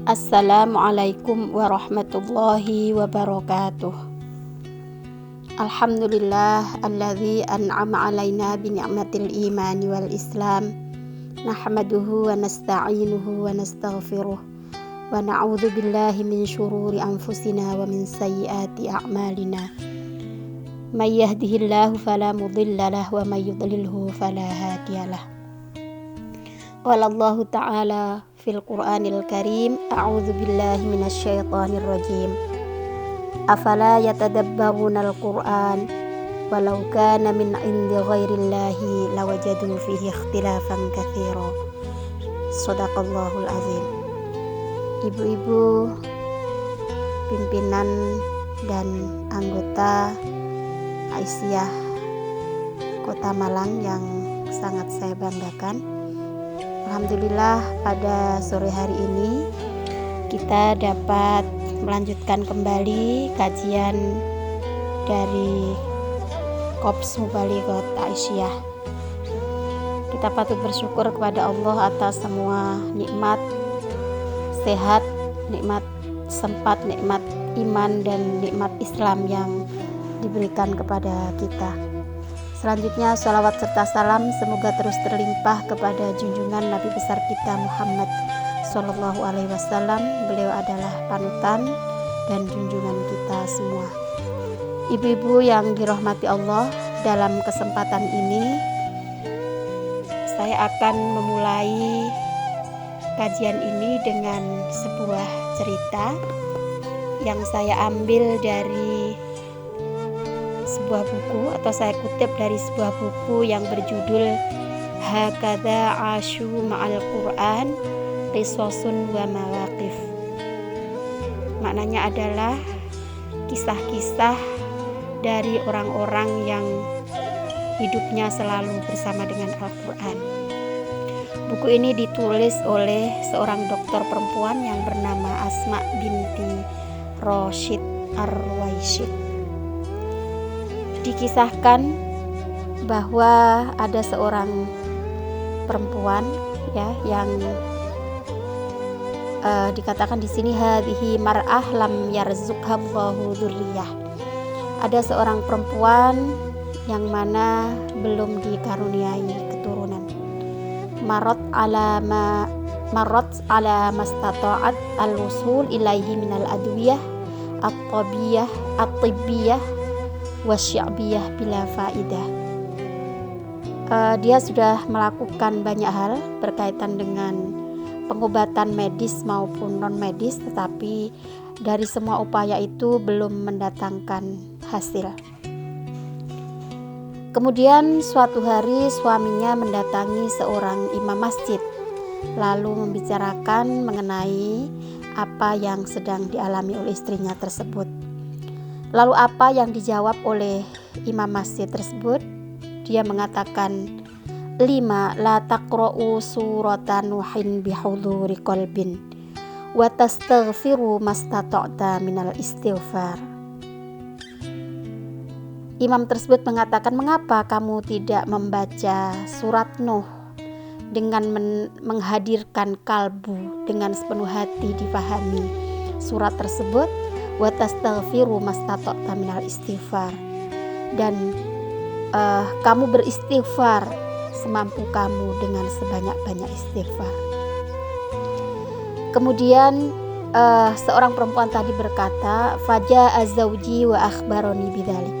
Assalamualaikum warahmatullahi wabarakatuh. Alhamdulillah alladzi an'ama alaina bi ni'matil imani wal islam. Nahmaduhu wa nasta'inuhu wa nastaghfiruh. Wa na'udzu billahi min syururi anfusina wa min sayyiati a'malina. May yahdihillahu fala mudilla lahu wa may yudlilhu fala hadiyalah. Qala Allah Ta'ala fil Qur'anil Karim, a'udzu billahi minasy syaithanir rajim. Afala yatadabbarunal Qur'an walau kana min 'indi ghairillahi lawajadu fihi ikhtilafan katsira. Shadaqallahul azim. Ibu-ibu, pimpinan dan anggota Aisyah Kota Malang yang sangat saya banggakan. Alhamdulillah pada sore hari ini kita dapat melanjutkan kembali kajian dari Korps Mubalighat Aisyah. Kita patut bersyukur kepada Allah atas semua nikmat sehat, nikmat sempat, nikmat iman dan nikmat Islam yang diberikan kepada kita. Selanjutnya salawat serta salam semoga terus terlimpah kepada junjungan Nabi besar kita Muhammad Sallallahu Alaihi Wasallam. Beliau adalah panutan dan junjungan kita semua. Ibu-ibu yang dirahmati Allah, dalam kesempatan ini saya akan memulai kajian ini dengan sebuah cerita yang saya ambil dari sebuah buku, atau saya kutip dari sebuah buku yang berjudul Hakadha Ashu Ma'al Quran Qisasun wa Mawaqif. Maknanya adalah kisah-kisah dari orang-orang yang hidupnya selalu bersama dengan Al-Quran. Buku ini ditulis oleh seorang dokter perempuan yang bernama Asma binti Rashid Ar-Ruwaisyid. Dikisahkan bahwa ada seorang perempuan yang dikatakan di sini hadhihi mar'ah lam yarzuqhallahu dzurriyyah. Ada seorang perempuan yang mana belum dikaruniai keturunan. Marot ala mastata'at al-wusul ilaihi minal adwiyah at-tibbiyah wasya'biyah bila faidah. Dia sudah melakukan banyak hal berkaitan dengan pengobatan medis maupun non medis, tetapi dari semua upaya itu belum mendatangkan hasil. Kemudian suatu hari suaminya mendatangi seorang imam masjid, lalu membicarakan mengenai apa yang sedang dialami oleh istrinya tersebut. Lalu apa yang dijawab oleh imam masjid tersebut? Dia mengatakan, 5. La taqra'u suratan nuhin bihuduri qalbin wa tastaghfiru mastata'ta minal istighfar. Imam tersebut mengatakan, mengapa kamu tidak membaca surat Nuh dengan menghadirkan kalbu, dengan sepenuh hati difahami surat tersebut, wa tastaghfiru mastata'ta minal istighfar, dan kamu beristighfar semampu kamu dengan sebanyak-banyak istighfar. Kemudian seorang perempuan tadi berkata, faja'a zauji wa akhbaroni bidzalik.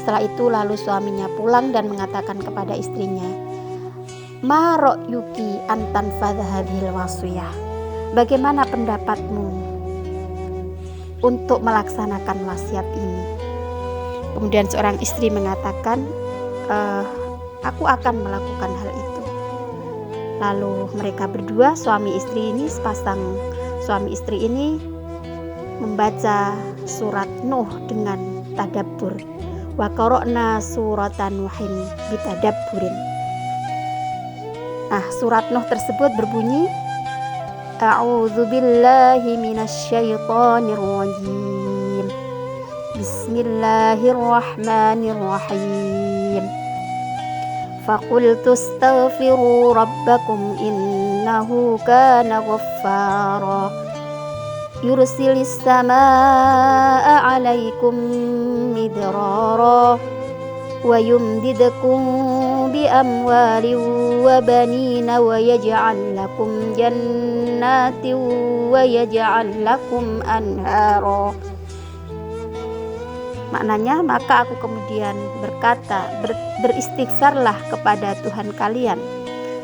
Setelah itu lalu suaminya pulang dan mengatakan kepada istrinya, ma ra'yuki an tanfadha hadhil wasiyah. Bagaimana pendapatmu untuk melaksanakan wasiat ini? Kemudian seorang istri mengatakan, aku akan melakukan hal itu. Lalu mereka berdua, suami istri ini, sepasang suami istri ini membaca surat Nuh dengan tadabbur. Wa qara'na suratan Nuhin bitadabburin. Surat Nuh tersebut berbunyi, A'udzu billahi minasy syaithanir rajim. Bismillahirrahmanirrahim. Faqultu astaghfiru rabbakum innahu kana ghaffara yursilis samaa 'alaikum midrara wa yumdidkum bi amwalin wa banina wa yaj'al lakum jannatin wa yaj'al lakum anhara. Maknanya, maka aku kemudian berkata, beristighfarlah kepada Tuhan kalian,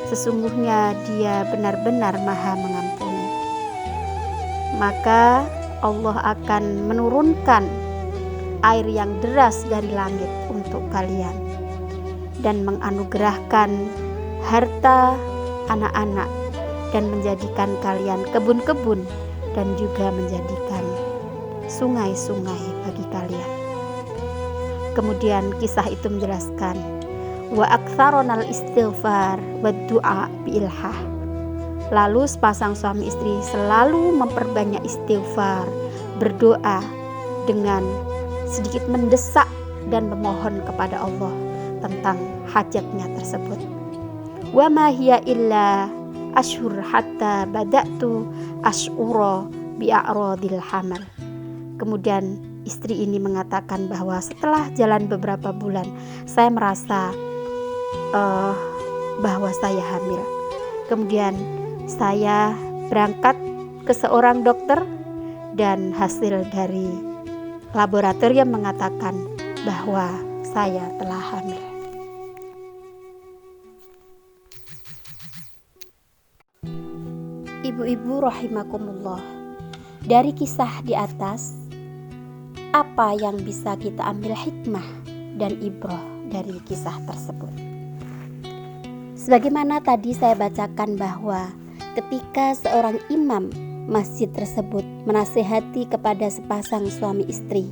sesungguhnya Dia benar-benar Maha Mengampuni. Maka Allah akan menurunkan air yang deras dari langit untuk kalian dan menganugerahkan harta anak-anak dan menjadikan kalian kebun-kebun dan juga menjadikan sungai-sungai bagi kalian. Kemudian kisah itu menjelaskan wa aktsaronal istighfar wa du'a bi ilhah. Lalu sepasang suami istri selalu memperbanyak istighfar, berdoa dengan sedikit mendesak dan memohon kepada Allah tentang hajatnya tersebut. Wa ma hiya illa ashhur hatta bada'tu ash'ura bi a'radil hamal. Kemudian istri ini mengatakan bahwa setelah jalan beberapa bulan saya merasa bahwa saya hamil. Kemudian saya berangkat ke seorang dokter dan hasil dari laboratorium mengatakan bahwa saya telah hamil. Ibu-ibu rahimakumullah, dari kisah di atas, apa yang bisa kita ambil hikmah dan ibrah dari kisah tersebut? Sebagaimana tadi saya bacakan bahwa ketika seorang imam masjid tersebut menasihati kepada sepasang suami istri,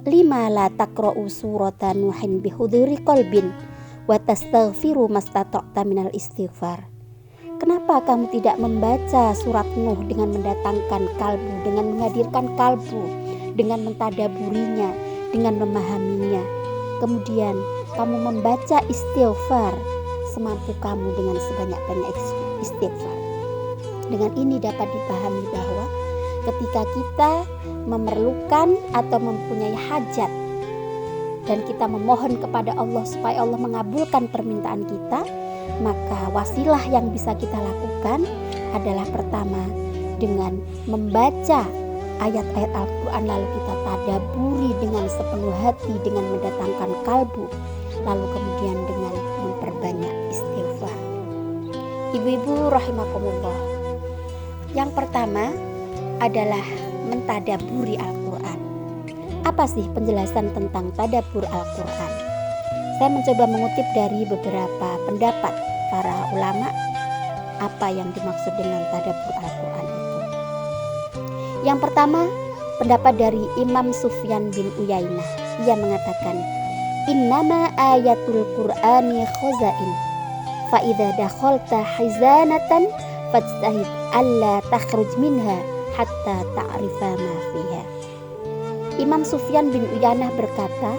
lima la taqra'u surata nuhin bihuduri qalbin wa tastaghfiru mastata'ta minal istighfar. Kenapa kamu tidak membaca surat Nuh dengan mendatangkan kalbu, dengan menghadirkan kalbu, dengan mentadaburinya, dengan memahaminya. Kemudian kamu membaca istighfar semampu kamu dengan sebanyak-banyak istighfar. Dengan ini dapat dipahami bahwa ketika kita memerlukan atau mempunyai hajat dan kita memohon kepada Allah supaya Allah mengabulkan permintaan kita, maka wasilah yang bisa kita lakukan adalah pertama dengan membaca ayat-ayat Al-Quran, lalu kita tadaburi dengan sepenuh hati dengan mendatangkan kalbu, lalu kemudian dengan memperbanyak istighfar. Ibu-ibu rahimakumullah, yang pertama adalah mentadaburi Al-Quran. Apa sih penjelasan tentang tadabur Al-Quran? Saya mencoba mengutip dari beberapa pendapat para ulama apa yang dimaksud dengan tadabur Al-Quran itu. Yang pertama, pendapat dari Imam Sufyan bin Uyainah. Ia mengatakan, innama ayatul Qur'ani khazain, fa idza dakhalta hizanatan fajtahid alla takhruj minha hatta ta'rifa ma fiha. Imam Sufyan bin Uyainah berkata,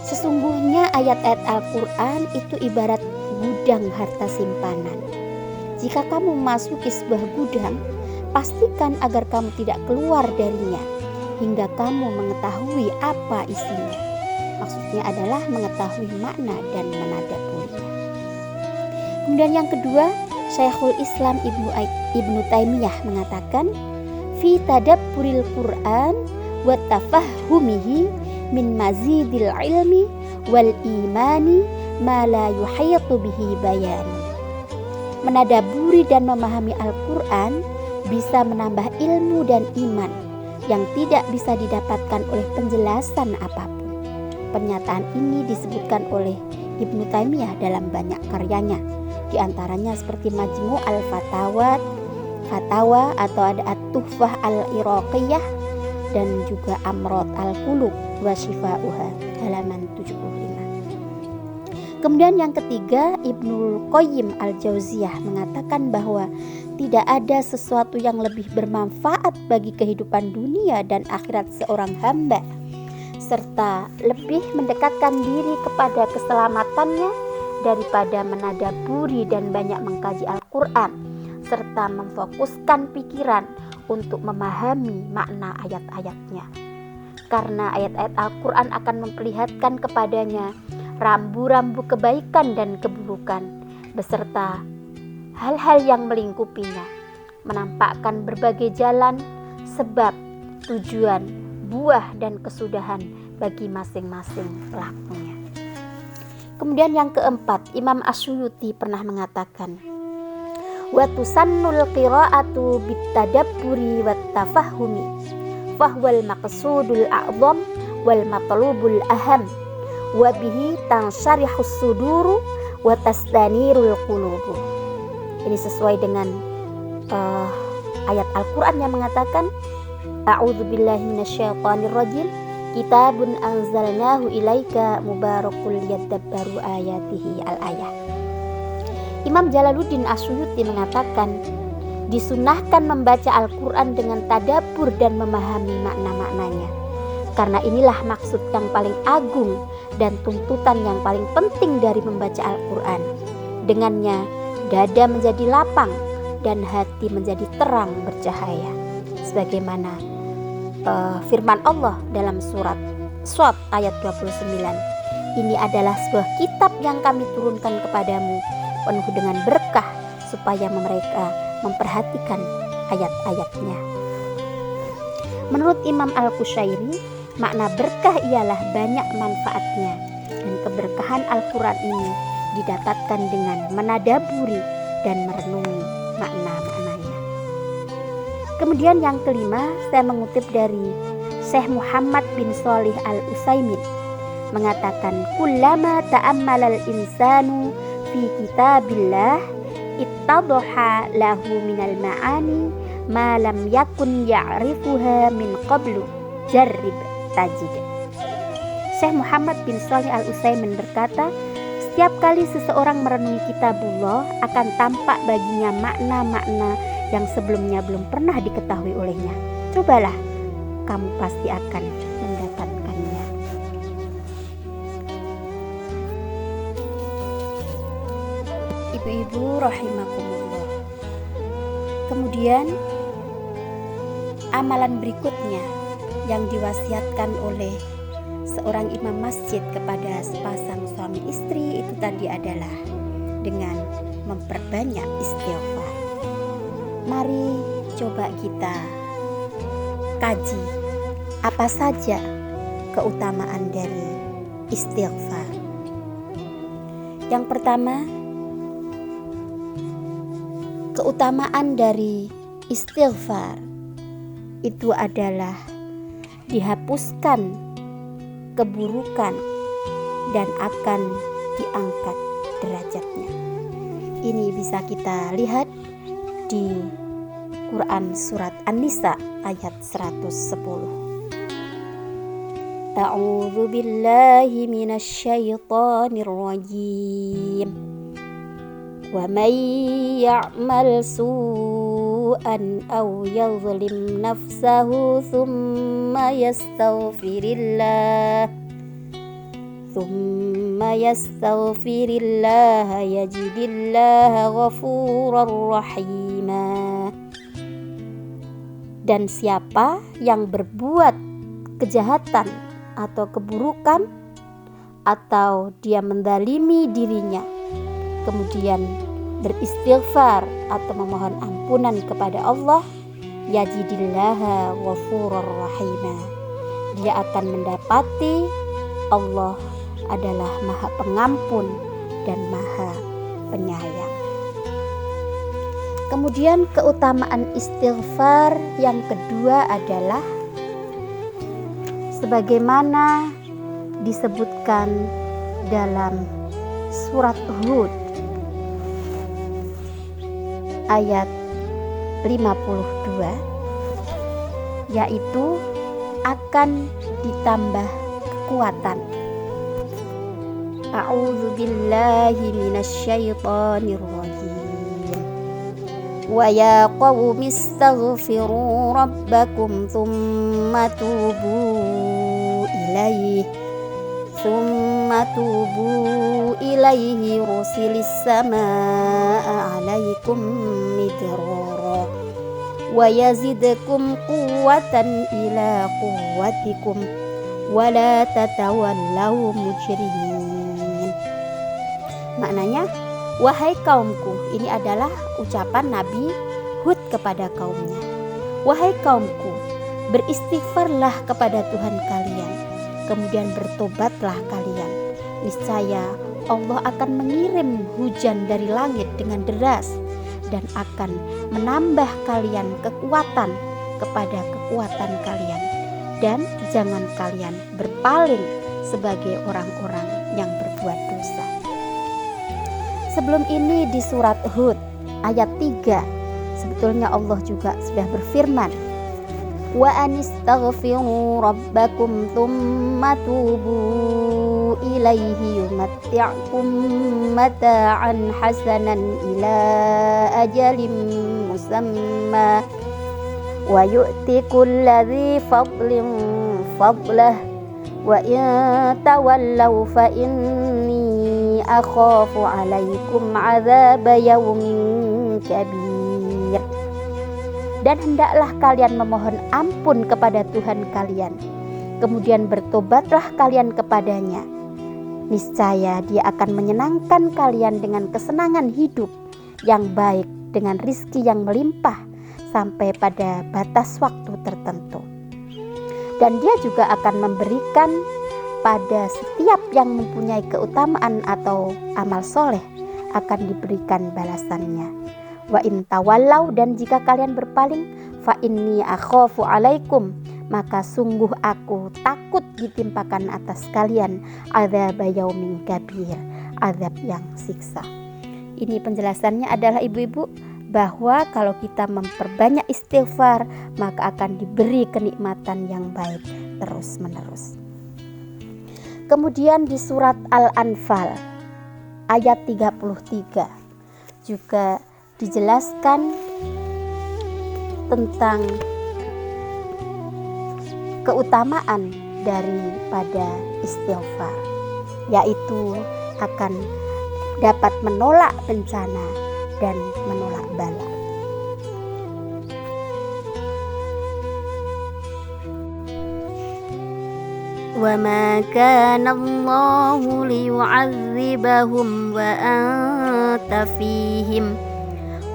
sesungguhnya ayat-ayat Al-Quran itu ibarat gudang harta simpanan. Jika kamu memasuki sebuah gudang, pastikan agar kamu tidak keluar darinya hingga kamu mengetahui apa isinya. Maksudnya adalah mengetahui makna dan menadaburinya. Kemudian yang kedua, Syekhul Islam Ibnu Taimiyah mengatakan, fi tadabburil Qur'an wa tafahhumihi min mazidil ilmi wal imani ma la yuhayatu bihi bayan. Menadaburi dan memahami Al-Quran bisa menambah ilmu dan iman yang tidak bisa didapatkan oleh penjelasan apapun. Pernyataan ini disebutkan oleh Ibnu Taimiyah dalam banyak karyanya, di antaranya seperti Majmu' al-Fatawa atau ada At-Tuhfah al-Iraqiyah dan juga Amrod al-Qulub wa Shifa'uha halaman 75. Kemudian yang ketiga, Ibnul Qayyim al-Jauziyah mengatakan bahwa tidak ada sesuatu yang lebih bermanfaat bagi kehidupan dunia dan akhirat seorang hamba, serta lebih mendekatkan diri kepada keselamatannya daripada menadaburi dan banyak mengkaji Al-Quran, serta memfokuskan pikiran untuk memahami makna ayat-ayatnya. Karena ayat-ayat Al-Quran akan memperlihatkan kepadanya rambu-rambu kebaikan dan keburukan, beserta hal-hal yang melingkupinya, menampakkan berbagai jalan, sebab, tujuan, buah, dan kesudahan bagi masing-masing pelakunya. Kemudian yang keempat, Imam Asyuyuti pernah mengatakan, wa tusannul qira'atu bitadabburi wattafahumi fahwal maqsudul a'zam wal matlubul aham wa bihi tansyarihus suduru wa tastanirul qulubu. Ini sesuai dengan ayat Al-Quran yang mengatakan, a'udzubillahi minasyaitonir rajim, kitabun anzalnahu ilaika mubarakul yadabbaru ayatihi al-ayah. Imam Jalaluddin Asyuyuti mengatakan, disunahkan membaca Al-Quran dengan tadabbur dan memahami makna-maknanya, karena inilah maksud yang paling agung dan tuntutan yang paling penting dari membaca Al-Quran. Dengannya dada menjadi lapang dan hati menjadi terang bercahaya, sebagaimana firman Allah dalam surat Shad ayat 29, ini adalah sebuah kitab yang kami turunkan kepadamu penuh dengan berkah supaya mereka memperhatikan ayat-ayatnya. Menurut Imam Al-Qushairi, makna berkah ialah banyak manfaatnya, dan keberkahan Al-Quran ini didapatkan dengan menadaburi dan merenungi makna-maknanya. Kemudian yang kelima, saya mengutip dari Syekh Muhammad bin Shalih Al-Utsaimin mengatakan, kullama ta'ammalal insanu fi kitabillah ittadhaha lahu minal ma'ani ma lam yakun ya'rifuha min qablu jarrib tajid. Syekh Muhammad bin Shalih Al-Utsaimin berkata, setiap kali seseorang merenungi kitabullah akan tampak baginya makna-makna yang sebelumnya belum pernah diketahui olehnya. Cobalah, kamu pasti akan mendapatkannya. Ibu-ibu rahimakumullah. Kemudian amalan berikutnya yang diwasiatkan oleh seorang imam masjid kepada sepasang suami istri itu tadi adalah dengan memperbanyak istighfar. Mari coba kita kaji apa saja keutamaan dari istighfar. Yang pertama, keutamaan dari istighfar itu adalah dihapuskan keburukan dan akan diangkat derajatnya. Ini bisa kita lihat di Quran surat An-Nisa ayat 110. A'udzu billahi minasyaitonir rajim. Wa may ya'mal su'an aw yadhlim nafsahu thumma yastaghfirillah yajidillaha ghafurar rahima. Dan siapa yang berbuat kejahatan atau keburukan, atau dia menzalimi dirinya, kemudian beristighfar atau memohon ampunan kepada Allah, yajidillaha ghafurur rahima, dia akan mendapati Allah adalah Maha Pengampun dan Maha Penyayang. Kemudian keutamaan istighfar yang kedua adalah sebagaimana disebutkan dalam surat Hud ayat 52, yaitu akan ditambah kekuatan. A'udzu billahi minasyaitonir rajim. Wa ya qaumi istaghfiru rabbakum thumma tubu ilaihi rusilis samaa alaikum midrara wa yazidkum quwwatan ila quwwatikum wa la tatawallaw mujrimin. Maknanya, wahai kaumku, ini adalah ucapan Nabi Hud kepada kaumnya. Wahai kaumku, beristighfarlah kepada Tuhan kalian, kemudian bertobatlah kalian. Niscaya Allah akan mengirim hujan dari langit dengan deras dan akan menambah kalian kekuatan kepada kekuatan kalian. Dan jangan kalian berpaling sebagai orang-orang yang berbuat dosa. Sebelum ini di surat Hud ayat 3, sebetulnya Allah juga sudah berfirman, wa anistaghfiru rabbakum thumma tubu ilaihi yumatti'kum mata'an hasanan ila ajalin musamma wa yu'ti kulladzi fadlin fadlah wa in tawallaw fa inni akhafu 'alaikum 'adzaba yaumin kabir. Dan hendaklah kalian memohon ampun kepada Tuhan kalian, kemudian bertobatlah kalian kepadanya. Niscaya Dia akan menyenangkan kalian dengan kesenangan hidup yang baik, dengan rizki yang melimpah sampai pada batas waktu tertentu. Dan Dia juga akan memberikan pada setiap yang mempunyai keutamaan atau amal soleh, akan diberikan balasannya. Wa in tawallau, dan jika kalian berpaling, fa inni akhafu alaikum, maka sungguh aku takut ditimpakan atas kalian adzab yaumin kabir, azab yang siksa. Ini penjelasannya adalah ibu-ibu bahwa kalau kita memperbanyak istighfar, maka akan diberi kenikmatan yang baik terus menerus. Kemudian di surat Al-Anfal ayat 33 juga dijelaskan tentang keutamaan daripada istighfar, yaitu akan dapat menolak bencana dan menolak bala. Wa ma kana Allahu liyu'adzibahum wa anta fihim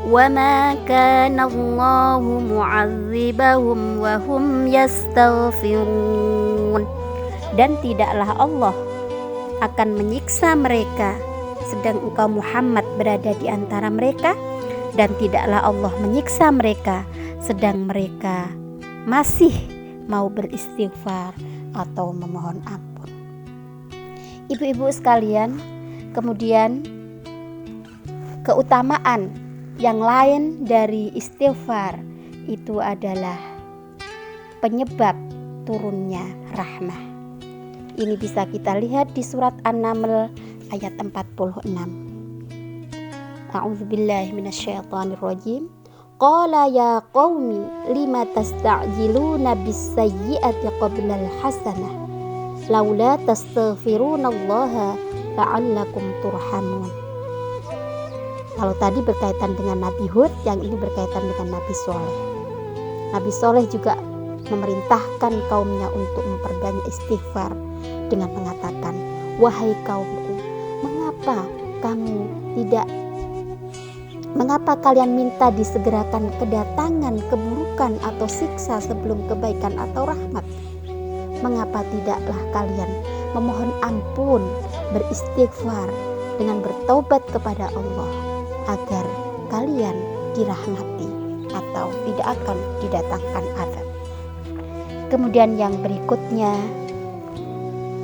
wa ma kana Allahu mu'adzibahum wa hum yastaghfirun. Dan tidaklah Allah akan menyiksa mereka sedang engkau Muhammad berada di antara mereka, dan tidaklah Allah menyiksa mereka sedang mereka masih mau beristighfar atau memohon ampun. Ibu-ibu sekalian, kemudian keutamaan yang lain dari istighfar itu adalah penyebab turunnya rahmah. Ini bisa kita lihat di surat An-Naml ayat 46. A'udzubillahi minasyaitonirrajim. Qala ya qaumi lima tasta'jiluna bis-sayyi'ati qabla al-hasanah laula tastaghfirunallaha la'allakum turhamun. Kalau tadi berkaitan dengan Nabi Hud, yang ini berkaitan dengan Nabi Soleh. Nabi Soleh juga memerintahkan kaumnya untuk memperbanyak istighfar dengan mengatakan, wahai kaumku, mengapa kalian minta disegerakan kedatangan keburukan atau siksa sebelum kebaikan atau rahmat? Mengapa tidaklah kalian memohon ampun, beristighfar dengan bertaubat kepada Allah agar kalian dirahmati atau tidak akan didatangkan azab. Kemudian yang berikutnya,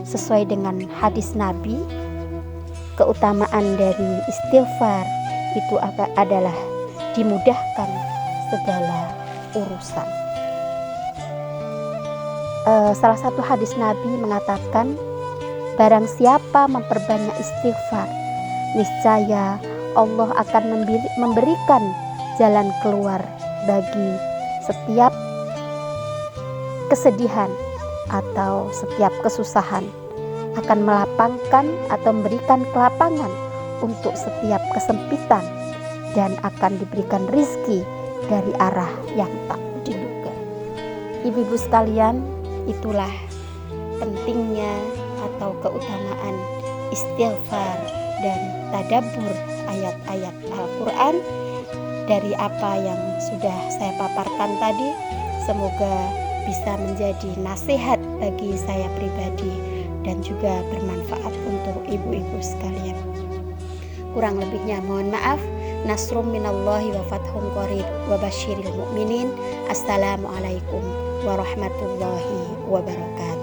sesuai dengan hadis Nabi, keutamaan dari istighfar itu adalah dimudahkan segala urusan. Salah satu hadis Nabi mengatakan, barang siapa memperbanyak istighfar, niscaya Allah akan memberikan jalan keluar bagi setiap kesedihan atau setiap kesusahan, akan melapangkan atau memberikan kelapangan untuk setiap kesempitan, dan akan diberikan rizki dari arah yang tak diduga. Ibu-ibu sekalian, itulah pentingnya atau keutamaan istighfar dan tadabbur ayat-ayat Al-Quran. Dari apa yang sudah saya paparkan tadi, semoga bisa menjadi nasihat bagi saya pribadi dan juga bermanfaat untuk ibu-ibu sekalian. Kurang lebihnya mohon maaf. Nasrum minallahi wa fathun qarib wa basyiril mu'minin. Assalamualaikum warahmatullahi wabarakatuh.